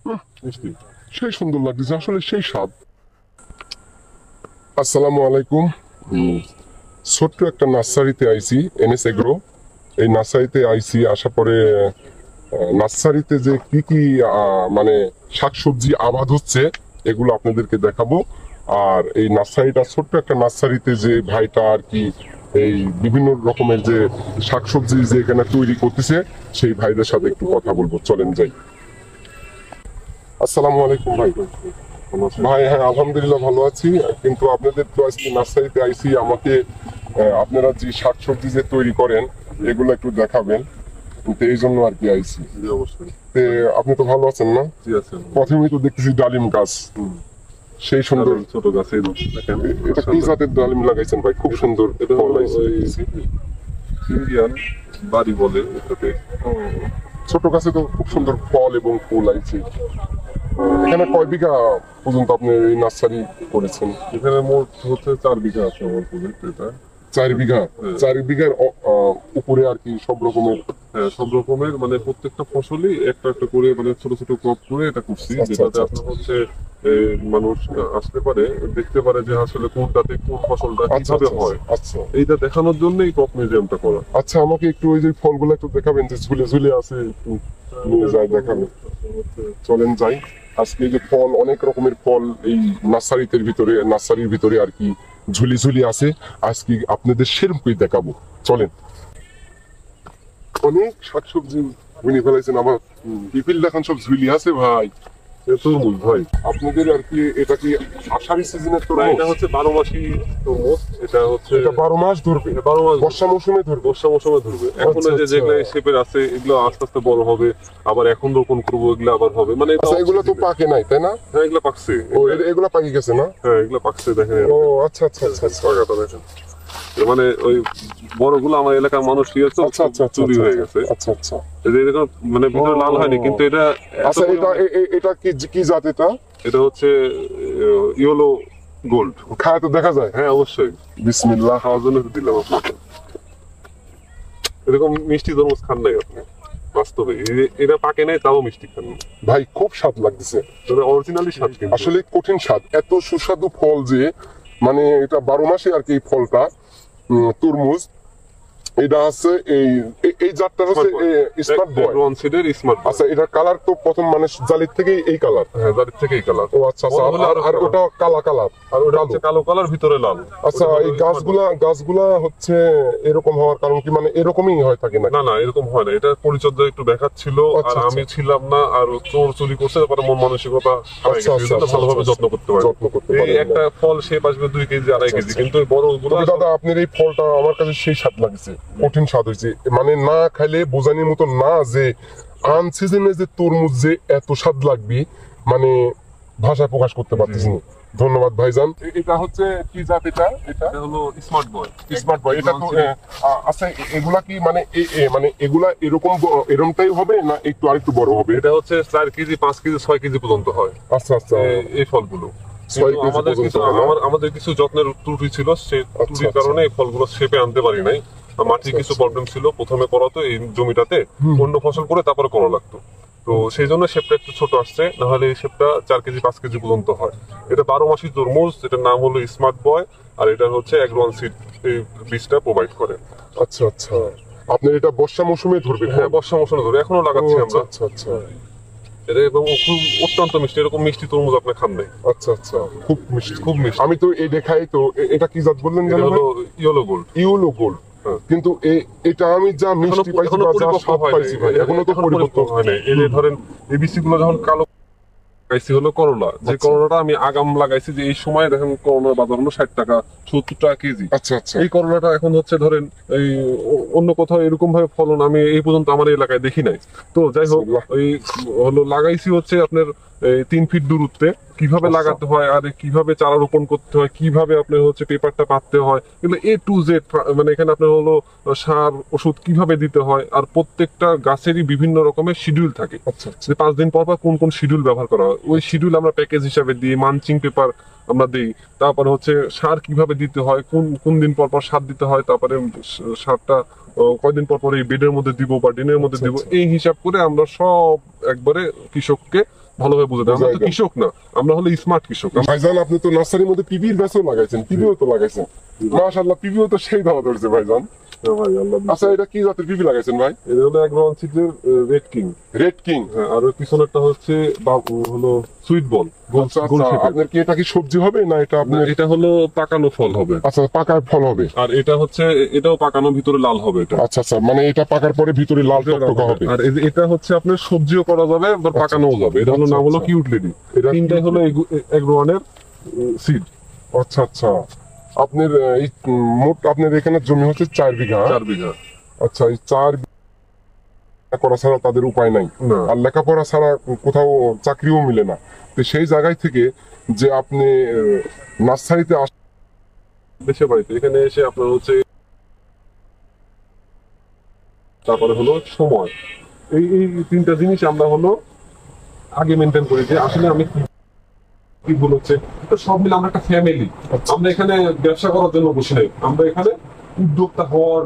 মিষ্টি। সেই সুন্দর লাগতেছে, আসলে সেই স্বাদ। আসসালামু আলাইকুম। ছোট্ট একটা নার্সারিতে আইছি, এনএস এগ্রো। এই নার্সারিতে আইছি, আসা পরে নার্সারিতে যে কি কি মানে শাকসবজি আবাদ হচ্ছে এগুলো আপনাদেরকে দেখাবো। আর এই নার্সারিটা ছোট্ট একটা নার্সারিতে যে ভাইটা আর কি এই বিভিন্ন রকমের যে শাকসবজি যে এখানে তৈরি করতেছে সেই ভাইদের সাথে একটু কথা বলবো, চলেন যাই। আসসালামু আলাইকুম ভাই। ভাই হ্যাঁ, আলহামদুলিল্লাহ ভালো আছি। কিন্তু আপনাদের তো আজকে নার্সারিতে আইছি, আমাকে আপনারা যে শাকসবজি যে তৈরি করেন এগুলো একটু দেখাবেন, তো এই জন্য আর কি আইছি। জি অবশ্যই। তে আপনি তো ভালো আছেন না? জি আছে। প্রথমেই তো দেখতেছি ডালিম গাছ, সেই সুন্দর। ছোট গাছে দেখেন এটা কি জাতের ডালিম লাগাইছেন ভাই? খুব সুন্দর এটা ফল হলো হয়েছে ওই দেখতেছি। ইন্ডিয়ান বাড়ি বলে এটাতে। ছোট গাছে তো খুব সুন্দর ফল এবং ফুল আইছে। এখানে কয় বিঘা পর্যন্ত আপনি এই নার্সারি করেছেন? এখানে মোট হচ্ছে 4 বিঘা আছে আমার প্রজেক্ট এটা। 4 বিঘা। 4 বিঘার উপরে আর কি সব রকমের। হ্যাঁ, সব রকমের মানে প্রত্যেকটা ফসলই একটা একটা করে মানে ছোট ছোট ক্রপ করে এটা করছি, আচ্ছা, যেটাতে আচ্ছা, আপনার হচ্ছে মানুষ আসতে পারে, দেখতে পারে যে আসলে কোনটাতে কোন ফসলটা আচ্ছা, কিভাবে আচ্ছা, হয়। আচ্ছা, এইটা দেখানোর জন্যই ক্রপ মিউজিয়ামটা করা। আচ্ছা। আমাকে একটু ওই যে ফলগুলো একটু দেখাবেন, যে ঝুলে ঝুলে আছে, একটু নিয়ে যায় দেখাবেন। চলেন যাই। আজকে এই যে ফল, অনেক রকমের ফল এই নার্সারির ভিতরে আর কি ঝুলি ঝুলি আছে। আজকে আপনাদের সেরকমই দেখাবো, চলেন। অনেক শাকসবজি বুনে ফেলাইছেন, আমার বিপিল দেখান সব ঝুলি আছে ভাই। তরমুজ ভাই, আপনাদের আর কি এটা কি আষাঢ়ি সিজনের না এটা তরমুজ? হচ্ছে 12 মাসি তরমুজ। এটা হচ্ছে এটা 12 মাস ধরবে? 12 মাস বর্ষা মৌসুমে ধরবে? বর্ষা মৌসুমে ধরবে। এখন এই যে আচ্ছা, যেগুলো আচ্ছা। শেপের আছে এগুলো আস্তে আস্তে বড় হবে, আবার এখন রোপণ করবো এগুলো আবার হবে, মানে এটা আচ্ছা, এগুলো তো off season-এ। পাকে নাই তাই না? হ্যাঁ এগুলো পাকছে। এগুলো পাকি গেছে না? হ্যাঁ এগুলো পাকছে, দেখেন ও আচ্ছা, আচ্ছা, আচ্ছা, আচ্ছা, পাকাটা দেখেন। মানে ওই বড়গুলো আমার এলাকার মানুষ নিয়ে তো আচ্ছা, আচ্ছা, আচ্ছা, চুরি হয়ে গেছে। আচ্ছা, আচ্ছা। এই যে এরকম মানে ভিতরে লাল হয়নি, কিন্তু এটা এত আচ্ছা, এটা পরিমাণে- এটা কি কি জাত এটা? এটা হচ্ছে ইয়েলো গোল্ড। খায় তো দেখা যায়? হ্যাঁ অবশ্যই, বিসমিল্লাহ। খাওয়ার জন্য তো দিলাম আপনাকে। এরকম মিষ্টি তরমুজ খান নাই আপনি বাস্তবে? এটা পাকে নাই তাও মিষ্টি খান না। ভাই খুব স্বাদ লাগতেছে, মানে অরিজিনালি স্বাদ কিন্তু। আসলে কঠিন স্বাদ, এত সুস্বাদু ফল যে মানে এটা 12 মাসে আর কি এই ফলটা। তরমুজ এটা আছে এই জাতটা হচ্ছে স্মার্ট বয়। স্মার্ট। আচ্ছা, এটার কালার তো প্রথম মানে জালির থেকে এই কালার। হ্যাঁ জারির থেকে এই কালার। ও আচ্ছা, আচ্ছা। আর ওটা কালা কালার। আর ওটা হচ্ছে কালো কালার, ভিতরে লাল। আচ্ছা, এই গাছগুলা হচ্ছে এরকম হওয়ার কারণ কি, মানে এরকমই হয় থাকে না? না না এরকম হয় না, এটা পরিচর্যা একটু ব্যাঘাত ছিল। আচ্ছা, আর আমি আচ্ছা। ছিলাম না, আর চোর চুরি করছে, তারপরে মন মানসিকতা হারাই আচ্ছা, গেছে, আচ্ছা, এজন্য আচ্ছা, ভালোভাবে আচ্ছা, যত্ন করতে পারি। যত্ন করতে এই পারেন না। একটা ফল শেপ আসবে 2 কেজি 2.5 কেজি, আচ্ছা, কিন্তু এই বড়গুলো তবে দাদা আপনার এই ফলটা আমার কাছে সেই স্বাদ লাগছে, কঠিন স্বাদ হয়েছে। মানে না খাইলে বোঝানোর মতো না যে আনসিজনে যে তরমুজ যে এত স্বাদ লাগবে, মানে ভাষায় প্রকাশ করতে পারতেছি না। ধন্যবাদ ভাইজান। এটা হচ্ছে কি জাত? এটা এটা হলো স্মার্ট বয়। Smart boy. এটা তো আচ্ছা, এগুলা কি মানে মানে এগুলা এরকমটাই হবে না একটু আরেকটু বড় হবে? এটা হচ্ছে 4 কেজি 5 কেজি 6 কেজি পর্যন্ত হয় আচ্ছা, আচ্ছা। এই ফলগুলো। 6 কিন্তু কেজি আমাদের পর্যন্ত কিছু হয় না? আমাদের কিছু যত্নের ত্রুটি ছিল, সেই ত্রুটির আচ্ছা। কারণে এই ফলগুলো শেপে আনতে পারি নাই। মাটির কিছু প্রবলেম ছিল, প্রথমে করা তো এই জমিটাতে অন্য ফসল করে তারপরে করা লাগতো, তো সেই জন্য শেপটা একটু ছোট আসছে, নাহলে এই শেপটা 4 কেজি 5 কেজি পর্যন্ত হয়। এটা 12 মাসি তরমুজ, এটার নাম হলো স্মার্ট বয়। আর এটা হচ্ছে অ্যাগ্রোয়ান সিড এই বীজটা প্রোভাইড করে। আচ্ছা, আচ্ছা। আপনার এটা বর্ষা মৌসুমে ধরবে? হ্যাঁ বর্ষা মৌসুমে ধরে, এখনো লাগাচ্ছি আচ্ছা, আমরা। আচ্ছা, আচ্ছা, এটা এবং খুব অত্যন্ত মিষ্টি, এরকম মিষ্টি তরমুজ আপনি খান নাই। আচ্ছা, আচ্ছা। খুব মিষ্টি, খুব মিষ্টি। আমি তো এই দেখাই তো। এটা কি জাত বললেন এটা জানো ভাই? হলো ইয়েলো গোল্ড। Yellow gold. হ্যাঁ। কিন্তু এটা আমি যা মিষ্টি পাইছি এখনো বা যা পরিপক্ক স্বাদ হয় পাইছি ভাই, এখনো তো পরিপক্ক হয় নাই। এই যে ধরেন এবিসি গুলো যখন কালো লাগাইছি হলো করলা, যে আচ্ছা। করলাটা আমি আগাম লাগাইছি, যে এই সময় দেখেন করলার বাজার হলো 60 টাকা 70 টাকা কেজি। আচ্ছা, আচ্ছা। এই করলাটা এখন হচ্ছে ধরেন এই অন্য কোথাও এরকম ভাবে ফলন আমি এই পর্যন্ত আমার এলাকায় দেখি নাই। তো যাই হোক, ওই হলো লাগাইছি হচ্ছে আপনার 3 ফিট দূরত্বে। কিভাবে আচ্ছা। লাগাতে হয় আর কিভাবে চারা রোপণ করতে হয়, কিভাবে আপনার হচ্ছে পেপারটা পাততে হয়, এগুলো A to Z, মানে এখানে আপনার হলো সার ওষুধ কিভাবে দিতে হয়, আর প্রত্যেকটা গাছেরই বিভিন্ন রকমের শিডিউল থাকে। আচ্ছা, আচ্ছা। যে 5 দিন পর পর কোন কোন শিডিউল ব্যবহার করা হয়, ওই শিডিউল আমরা প্যাকেজ হিসাবে দিই, মানচিং পেপার আমরা দিই। তারপরে হচ্ছে সার কিভাবে দিতে হয়, কোন কোন দিন পর পর সার দিতে হয়, তারপরে সারটা কয়দিন পর পর এই বেডের মধ্যে দিব বা ডিনের মধ্যে দিব, এই হিসাব করে আমরা সব একবারে কৃষককে ভালোভাবে বুঝে দেয়। আমরা তো বুঝাই দেন। কৃষক না, আমরা হলো স্মার্ট কৃষক। ভাইজান আপনি তো নার্সারির মধ্যে পিবির গাছও লাগাইছেন, পিবিও তো লাগাইছেন, মাশাআল্লাহ পিবিও তো সেই দাওয়া ধরছে ভাইজান। হ্যাঁ ভাই, আল্লাহ আচ্ছা এটা কি জাতের পিবি লাগাইছেন ভাই? এটা হলো অ্যাগ্রোয়ান সিডের রেড কিং। Red King. আর ওর পিছনেরটা হচ্ছে হলো সুইট বল। আচ্ছা আচ্ছা, আপনার কি এটা কি সবজি হবে না এটা আপনার? এটা হলো পাকানো ফল হবে। আচ্ছা পাকার ফল হবে। আর এটা হচ্ছে, এটাও পাকানো, ভিতরে লাল হবে এটা। আচ্ছা আচ্ছা, মানে এটা পাকার পরে ভিতরে লাল টকটকা হবে। আর এটা হচ্ছে আপনার সবজিও করা যাবে, আবার পাকানোও যাবে। এটা হলো নাম হলো আচ্ছা। Cute lady. এটা তিনটাই হলো অ্যাগ্রোয়ানের সিড। আচ্ছা আচ্ছা, আপনার এই মোট আপনার এখানে জমি হচ্ছে 4 বিঘা। 4 বিঘা। আচ্ছা, এই 4 বিঘা করা ছাড়া তাদের উপায় নাই, না। আর লেখাপড়া ছাড়া কোথাও চাকরিও মিলে না। তো সেই জায়গায় থেকে যে আপনি নার্সারিতে দেশে বাড়িতে এখানে এসে আপনার হচ্ছে, তারপরে হলো সময়, এই এই তিনটা জিনিস আমরা হলো আগে মেনটেন করি, যে আসলে আমি কি ভুল হচ্ছে। তো সব মিলে আমরা একটা ফ্যামিলি। আমরা এখানে ব্যবসা করার জন্য বসে নাই, আমরা এখানে উদ্যোক্তা হওয়ার